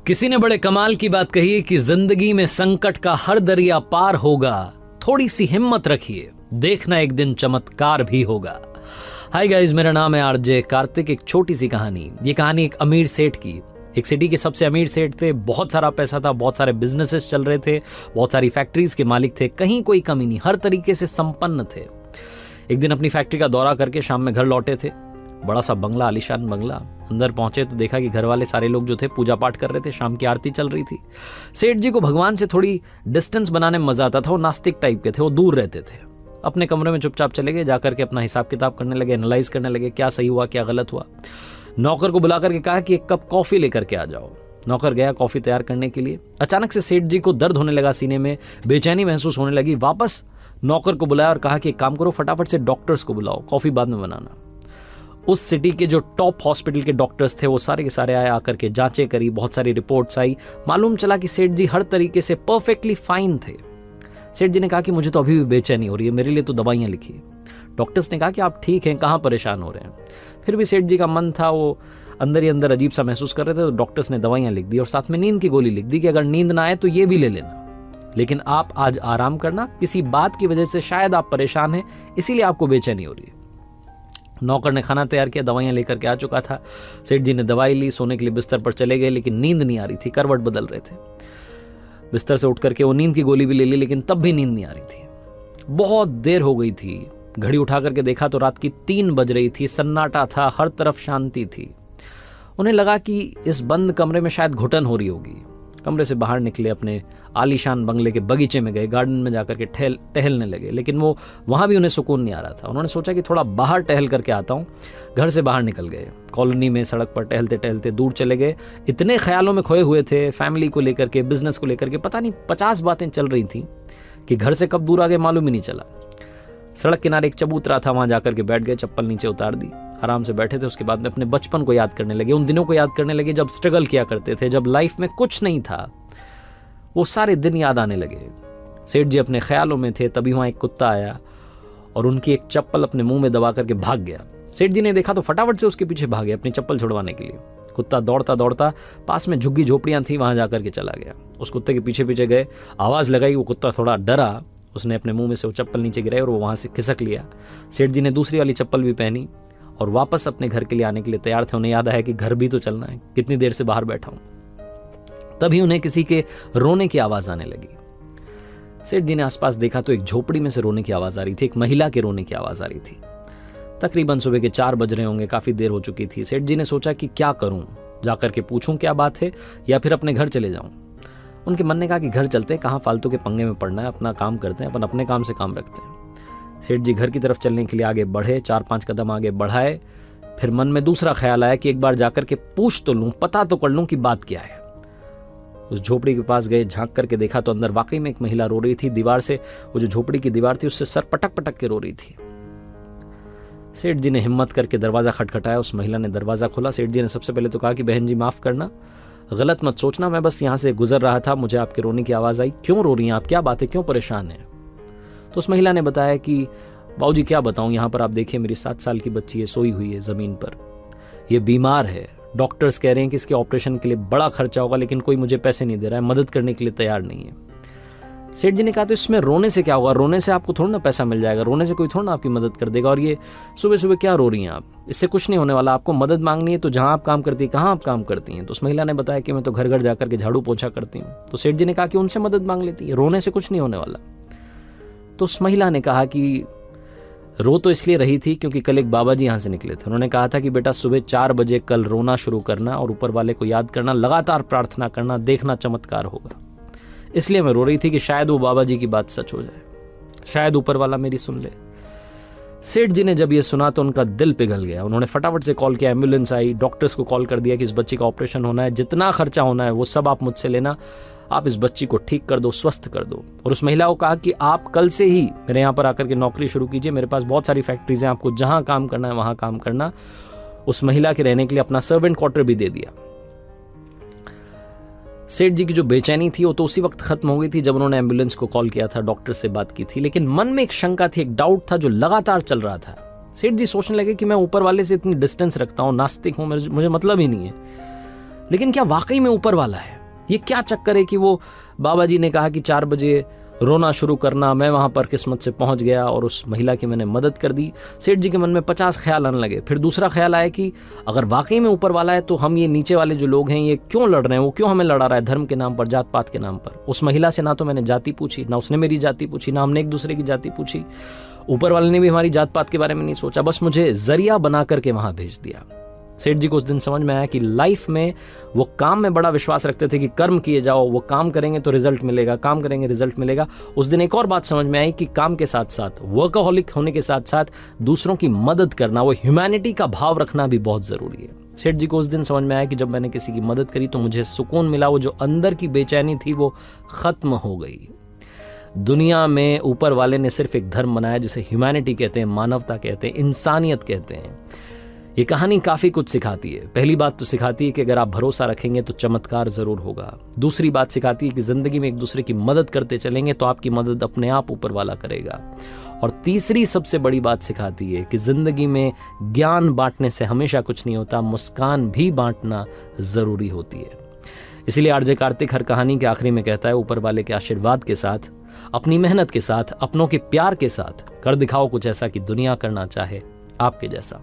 किसी ने बड़े कमाल की बात कही है कि जिंदगी में संकट का हर दरिया पार होगा, थोड़ी सी हिम्मत रखिए, देखना एक दिन चमत्कार भी होगा। हाय गाइस, मेरा नाम है आरजे कार्तिक। एक छोटी सी कहानी। ये कहानी एक अमीर सेठ की। एक सिटी के सबसे अमीर सेठ थे, बहुत सारा पैसा था, बहुत सारे बिजनेसेस चल रहे थे, बहुत सारी फैक्ट्रीज के मालिक थे, कहीं कोई कमी नहीं, हर तरीके से संपन्न थे। एक दिन अपनी फैक्ट्री का दौरा करके शाम में घर लौटे थे। बड़ा सा बंगला, आलीशान बंगला। अंदर पहुंचे तो देखा कि घर वाले सारे लोग जो थे पूजा पाठ कर रहे थे, शाम की आरती चल रही थी। सेठ जी को भगवान से थोड़ी डिस्टेंस बनाने में मजा आता था। वो नास्तिक टाइप के थे, वो दूर रहते थे। अपने कमरे में चुपचाप चले गए, जाकर के अपना हिसाब किताब करने लगे, एनालाइज करने लगे क्या सही हुआ क्या गलत हुआ। नौकर को बुला करके कहा कि एक कप कॉफी लेकर के आ जाओ। नौकर गया कॉफी तैयार करने के लिए। अचानक से सेठ जी को दर्द होने लगा, सीने में बेचैनी महसूस होने लगी। वापस नौकर को बुलाया और कहा कि एक काम करो, फटाफट से डॉक्टर्स को बुलाओ, कॉफी बाद में बनाना। उस सिटी के जो टॉप हॉस्पिटल के डॉक्टर्स थे वो सारे के सारे आए, आकर के जांचें करी, बहुत सारी रिपोर्ट्स आई। मालूम चला कि सेठ जी हर तरीके से परफेक्टली फाइन थे। सेठ जी ने कहा कि मुझे तो अभी भी बेचैनी हो रही है, मेरे लिए तो दवाइयां लिखी। डॉक्टर्स ने कहा कि आप ठीक हैं, कहाँ परेशान हो रहे हैं। फिर भी सेठ जी का मन था, वो अंदर ही अंदर अजीब सा महसूस कर रहे थे। तो डॉक्टर्स ने दवाइयां लिख दी और साथ में नींद की गोली लिख दी कि अगर नींद ना आए तो ये भी ले लेना, लेकिन आप आज आराम करना, किसी बात की वजह से शायद आप परेशान हैं, इसीलिए आपको बेचैनी हो रही है। नौकर ने खाना तैयार किया, दवाइयां लेकर के आ चुका था। सेठ जी ने दवाई ली, सोने के लिए बिस्तर पर चले गए, लेकिन नींद नहीं आ रही थी, करवट बदल रहे थे। बिस्तर से उठ करके वो नींद की गोली भी ले ली, लेकिन तब भी नींद नहीं आ रही थी। बहुत देर हो गई थी। घड़ी उठा करके देखा तो रात की 3 बज रही थी। सन्नाटा था, हर तरफ शांति थी। उन्हें लगा कि इस बंद कमरे में शायद घुटन हो रही होगी। कमरे से बाहर निकले, अपने आलीशान बंगले के बगीचे में गए, गार्डन में जाकर के टहलने लगे, लेकिन वो वहां भी उन्हें सुकून नहीं आ रहा था। उन्होंने सोचा कि थोड़ा बाहर टहल करके आता हूं। घर से बाहर निकल गए, कॉलोनी में सड़क पर टहलते टहलते दूर चले गए। इतने ख्यालों में खोए हुए थे, फैमिली को लेकर के, बिजनेस को लेकर के, पता नहीं 50 बातें चल रही थी कि घर से कब दूर आ गए मालूम ही नहीं चला। सड़क किनारे एक चबूतरा था, वहां जाकर के बैठ गए, चप्पल नीचे उतार दी, आराम से बैठे थे। उसके बाद में अपने बचपन को याद करने लगे, उन दिनों को याद करने लगे जब स्ट्रगल किया करते थे, जब लाइफ में कुछ नहीं था। वो सारे दिन याद आने लगे। सेठ जी अपने ख्यालों में थे, तभी वहां एक कुत्ता आया और उनकी एक चप्पल अपने मुंह में दबा करके भाग गया। सेठ जी ने देखा तो फटाफट से उसके पीछे भागे अपनी चप्पल छुड़वाने के लिए। कुत्ता दौड़ता दौड़ता पास में झुग्गी झोपड़ियां थी, वहां जाकर के चला गया। उस कुत्ते के पीछे पीछे गए, आवाज लगाई, वो कुत्ता थोड़ा डरा, उसने अपने मुंह में से वो चप्पल नीचे गिराई और वो वहां से खिसक लिया। सेठ जी ने दूसरी वाली चप्पल भी पहनी और वापस अपने घर के लिए आने के लिए तैयार थे। उन्हें याद आया कि घर भी तो चलना है, कितनी देर से बाहर बैठा हूं। तभी उन्हें किसी के रोने की आवाज आने लगी। सेठ जी ने आसपास देखा तो एक झोपड़ी में से रोने की आवाज आ रही थी, एक महिला के रोने की आवाज आ रही थी। तकरीबन सुबह के 4 बज रहे होंगे, काफी देर हो चुकी थी। सेठ जी ने सोचा कि क्या करूं, जाकर के पूछूं क्या बात है या फिर अपने घर चले जाऊं। उनके मन ने कहा कि घर चलते हैं, कहां फालतू के पंगे में पड़ना है, अपना काम करते हैं, अपन अपने काम से काम रखते हैं। सेठ जी घर की तरफ चलने के लिए आगे बढ़े, 4-5 कदम आगे बढ़ाए। फिर मन में दूसरा ख्याल आया कि एक बार जाकर के पूछ तो लूं, पता तो कर लूं कि बात क्या है। उस झोपड़ी के पास गए, झांक करके देखा तो अंदर वाकई में एक महिला रो रही थी। दीवार से, वो जो झोपड़ी की दीवार थी, उससे सर पटक पटक के रो रही थी। सेठ जी ने हिम्मत करके दरवाजा खटखटाया। उस महिला ने दरवाजा खोला। सेठ जी ने सबसे पहले तो कहा कि बहन जी माफ करना, गलत मत सोचना, मैं बस यहाँ से गुजर रहा था, मुझे आपके रोने की आवाज आई। क्यों रो रही हैं आप, क्या बात है, क्यों परेशान हैं? तो उस महिला ने बताया कि बाबूजी क्या बताऊं, यहाँ पर आप देखिए मेरी 7 साल की बच्ची है, सोई हुई है जमीन पर, ये बीमार है। डॉक्टर्स कह रहे हैं कि इसके ऑपरेशन के लिए बड़ा खर्चा होगा, लेकिन कोई मुझे पैसे नहीं दे रहा है, मदद करने के लिए तैयार नहीं है। सेठ जी ने कहा तो इसमें रोने से क्या होगा, रोने से आपको थोड़ा ना पैसा मिल जाएगा, रोने से कोई थोड़ा ना आपकी मदद कर देगा। और ये सुबह सुबह क्या रो रही हैं आप, इससे कुछ नहीं होने वाला। आपको मदद मांगनी है तो जहां आप काम करती है, कहाँ आप काम करती हैं? तो उस महिला ने बताया कि मैं तो घर घर जाकर के झाड़ू पोछा करती हूँ। तो सेठ जी ने कहा कि उनसे मदद मांग लेती है, रोने से कुछ नहीं होने वाला। तो उस महिला ने कहा कि रो तो इसलिए रही थी क्योंकि कल एक बाबा जी यहाँ से निकले थे। उन्होंने कहा था कि बेटा सुबह 4 बजे कल रोना शुरू करना और ऊपर वाले को याद करना, लगातार प्रार्थना करना, देखना चमत्कार होगा। इसलिए मैं रो रही थी कि शायद वो बाबा जी की बात सच हो जाए, शायद ऊपर वाला मेरी सुन ले। सेठ जी ने जब ये सुना तो उनका दिल पिघल गया। उन्होंने फटाफट से कॉल किया, एम्बुलेंस आई, डॉक्टर्स को कॉल कर दिया कि इस बच्ची का ऑपरेशन होना है, जितना खर्चा होना है वो सब आप मुझसे लेना, आप इस बच्ची को ठीक कर दो, स्वस्थ कर दो। और उस महिला को कहा कि आप कल से ही मेरे यहाँ पर आकर के नौकरी शुरू कीजिए, मेरे पास बहुत सारी फैक्ट्रीज हैं, आपको जहां काम करना है वहां काम करना। उस महिला के रहने के लिए अपना सर्वेंट क्वार्टर भी दे दिया। सेठ जी की जो बेचैनी थी वो तो उसी वक्त खत्म हो गई थी जब उन्होंने एम्बुलेंस को कॉल किया था, डॉक्टर से बात की थी। लेकिन मन में एक शंका थी, एक डाउट था जो लगातार चल रहा था। सेठ जी सोचने लगे कि मैं ऊपर वाले से इतनी डिस्टेंस रखता हूँ, नास्तिक हूँ, मुझे मतलब ही नहीं है, लेकिन क्या वाकई में ऊपर वाला है? ये क्या चक्कर है कि वो बाबा जी ने कहा कि 4 बजे रोना शुरू करना, मैं वहाँ पर किस्मत से पहुँच गया और उस महिला की मैंने मदद कर दी। सेठ जी के मन में 50 ख्याल आने लगे। फिर दूसरा ख्याल आया कि अगर वाकई में ऊपर वाला है तो हम ये नीचे वाले जो लोग हैं ये क्यों लड़ रहे हैं, वो क्यों हमें लड़ा रहा है धर्म के नाम पर, जात पात के नाम पर। उस महिला से ना तो मैंने जाति पूछी, ना उसने मेरी जाति पूछी, ना हमने एक दूसरे की जाति पूछी, ऊपर वाले ने भी हमारी जात पात के बारे में नहीं सोचा, बस मुझे जरिया बना करके वहाँ भेज दिया। सेठ जी को उस दिन समझ में आया कि लाइफ में वो काम में बड़ा विश्वास रखते थे कि कर्म किए जाओ, वो काम करेंगे तो रिजल्ट मिलेगा, काम करेंगे रिजल्ट मिलेगा। उस दिन एक और बात समझ में आई कि काम के साथ साथ, वर्कaholic होने के साथ साथ दूसरों की मदद करना, वो ह्यूमैनिटी का भाव रखना भी बहुत ज़रूरी है। सेठ जी को उस दिन समझ में आया कि जब मैंने किसी की मदद करी तो मुझे सुकून मिला, वो जो अंदर की बेचैनी थी वो ख़त्म हो गई। दुनिया में ऊपर वाले ने सिर्फ एक धर्म बनाया जिसे ह्यूमैनिटी कहते हैं, मानवता कहते हैं, इंसानियत कहते हैं। ये कहानी काफ़ी कुछ सिखाती है। पहली बात तो सिखाती है कि अगर आप भरोसा रखेंगे तो चमत्कार ज़रूर होगा। दूसरी बात सिखाती है कि ज़िंदगी में एक दूसरे की मदद करते चलेंगे तो आपकी मदद अपने आप ऊपर वाला करेगा। और तीसरी सबसे बड़ी बात सिखाती है कि ज़िंदगी में ज्ञान बांटने से हमेशा कुछ नहीं होता, मुस्कान भी बांटना ज़रूरी होती है। इसीलिए आरजे कार्तिक हर कहानी के आखिरी में कहता है, ऊपर वाले के आशीर्वाद के साथ, अपनी मेहनत के साथ, अपनों के प्यार के साथ कर दिखाओ कुछ ऐसा कि दुनिया करना चाहे आपके जैसा।